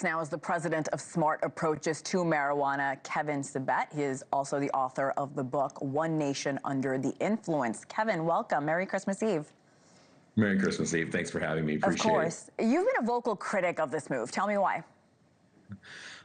Now is the president of Smart Approaches to Marijuana, Kevin Sabet. He is also the author of the book, One Nation Under the Influence. Kevin, welcome. Merry Christmas Eve. Merry Christmas Eve. Thanks for having me. Appreciate it. Of course. You've been a vocal critic of this move. Tell me why.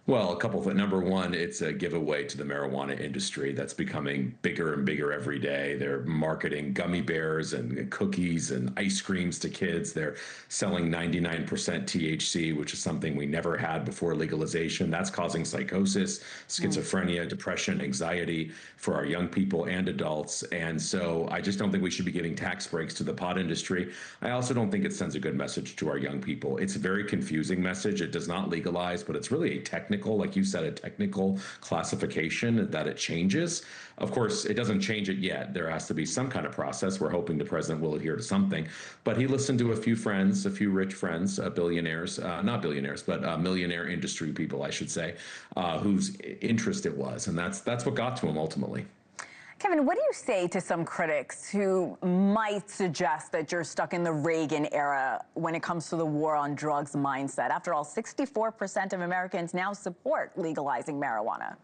Well, a couple of things. Number one, it's a giveaway to the marijuana industry that's becoming bigger and bigger every day. They're marketing gummy bears and cookies and ice creams to kids. They're selling 99% THC, which is something we never had before legalization. That's causing psychosis, schizophrenia, depression, anxiety for our young people and adults. And so I just don't think we should be giving tax breaks to the pot industry. I also don't think it sends a good message to our young people. It's a very confusing message. It does not legalize, but it's really a technical, like you said, a technical classification that it changes. Of course, it doesn't change it yet. There has to be some kind of process. We're hoping the president will adhere to something. But he listened to a few friends, a few rich friends, billionaires, not billionaires, but millionaire industry people, I should say, whose interest it was. And that's what got to him ultimately. Kevin, what do you say to some critics who might suggest that you're stuck in the Reagan era when it comes to the war on drugs mindset? After all, 64% of Americans now support legalizing marijuana.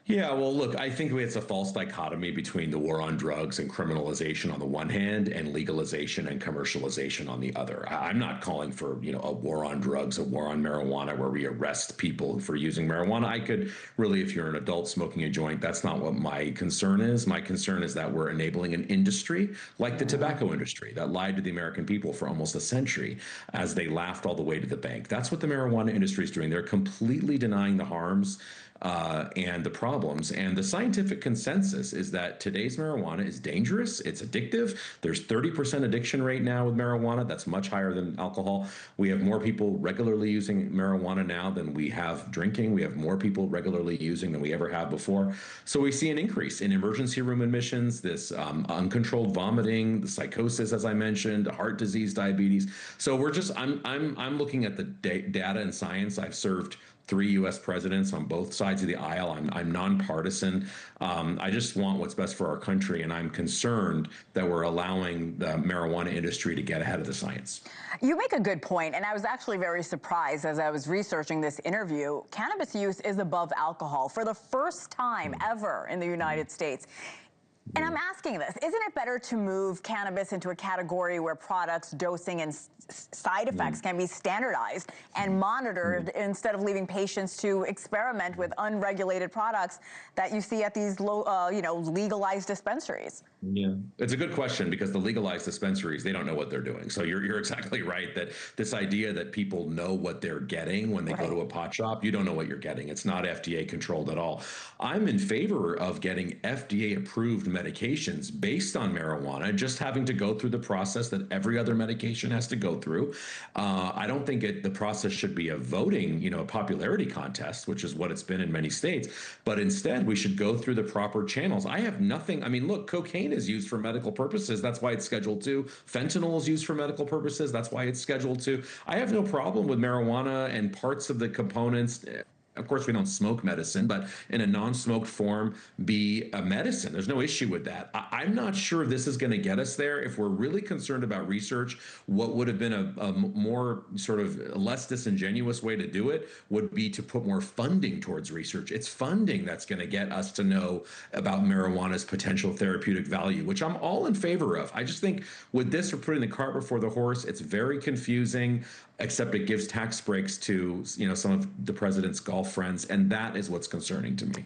Yeah, well, look, I think it's a false dichotomy between the war on drugs and criminalization on the one hand and legalization and commercialization on the other. I'm not calling for, a war on drugs, a war on marijuana where we arrest people for using marijuana. I could really, if you're an adult smoking a joint, that's not what my concern is. My concern is that we're enabling an industry like the tobacco industry that lied to the American people for almost a century as they laughed all the way to the bank. That's what the marijuana industry is doing. They're completely denying the harms and the problems. And the scientific consensus is that today's marijuana is dangerous. It's addictive. There's 30% addiction rate now with marijuana. That's much higher than alcohol. We have more people regularly using marijuana now than we have drinking. We have more people regularly using than we ever have before. So we see an increase in emergency room admissions, this uncontrolled vomiting, the psychosis, as I mentioned, heart disease, diabetes. So I'm looking at the data and science. I've served 3 U.S. presidents on both sides of the aisle. I'm nonpartisan. I just want what's best for our country, and I'm concerned that we're allowing the marijuana industry to get ahead of the science. You make a good point, and I was actually very surprised as I was researching this interview. Cannabis use is above alcohol for the first time ever in the United States. And I'm asking this, isn't it better to move cannabis into a category where products, dosing, and side effects can be standardized and monitored instead of leaving patients to experiment with unregulated products that you see at these legalized dispensaries? Yeah, it's a good question because the legalized dispensaries, they don't know what they're doing. So you're exactly right that this idea that people know what they're getting when they go to a pot shop, you don't know what you're getting. It's not FDA controlled at all. I'm in favor of getting FDA approved medications based on marijuana, just having to go through the process that every other medication has to go through. I don't think the process should be a voting, a popularity contest, which is what it's been in many states. But instead, we should go through the proper channels. I have nothing. I mean, look, cocaine is used for medical purposes. That's why it's Schedule 2. Fentanyl is used for medical purposes. That's why it's Schedule 2. I have no problem with marijuana and parts of the components. Of course, we don't smoke medicine, but in a non-smoked form, be a medicine. There's no issue with that. I'm not sure this is going to get us there. If we're really concerned about research, what would have been a more sort of less disingenuous way to do it would be to put more funding towards research. It's funding that's going to get us to know about marijuana's potential therapeutic value, which I'm all in favor of. I just think with this, we're putting the cart before the horse. It's very confusing, except it gives tax breaks to some of the president's golf friends, and that is what's concerning to me.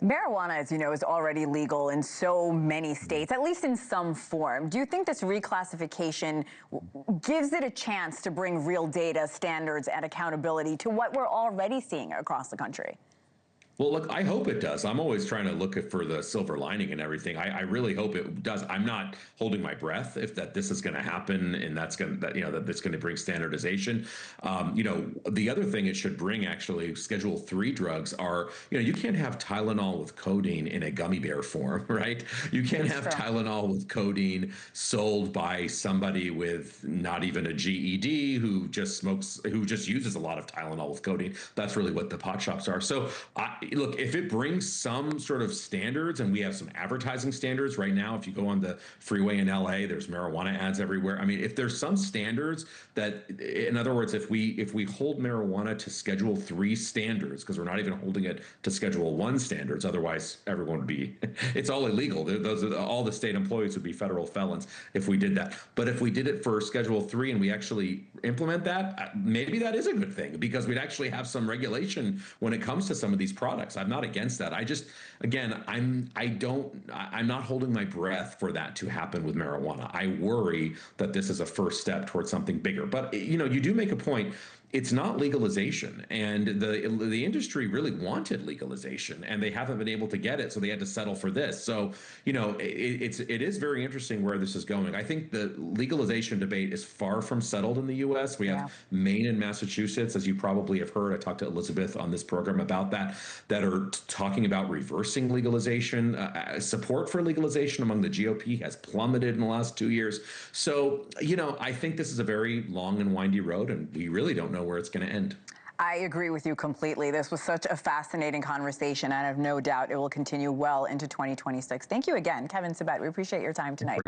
Marijuana, as you know, is already legal in so many states, at least in some form. Do you think this reclassification gives it a chance to bring real data, standards, and accountability to what we're already seeing across the country? Well, look, I hope it does. I'm always trying to look for the silver lining and everything. I really hope it does. I'm not holding my breath if this is going to happen and that's going to bring standardization. The other thing it should bring, actually, Schedule 3 drugs are, you can't have Tylenol with codeine in a gummy bear form, right? You can't have Tylenol with codeine sold by somebody with not even a GED who just uses a lot of Tylenol with codeine. That's really what the pot shops are. So Look, if it brings some sort of standards, and we have some advertising standards right now, if you go on the freeway in LA, there's marijuana ads everywhere. I mean, if there's some standards that, in other words, if we hold marijuana to Schedule 3 standards, because we're not even holding it to Schedule 1 standards, otherwise everyone would be, it's all illegal. Those are all the state employees would be federal felons if we did that. But if we did it for Schedule 3 and we actually implement that, maybe that is a good thing, because we'd actually have some regulation when it comes to some of these products. I'm not against that. I just, again, I'm not holding my breath for that to happen with marijuana. I worry that this is a first step towards something bigger. But you do make a point. It's not legalization, and the industry really wanted legalization, and they haven't been able to get it, so they had to settle for this. So it is very interesting where this is going. I think the legalization debate is far from settled in the U.S. We have Maine and Massachusetts, as you probably have heard. I talked to Elizabeth on this program about that are talking about reversing legalization. Support for legalization among the GOP has plummeted in the last 2 years. So I think this is a very long and windy road, and we really don't know where it's going to end. I agree with you completely. This was such a fascinating conversation, and I have no doubt it will continue well into 2026. Thank you again, Kevin Sabet. We appreciate your time tonight.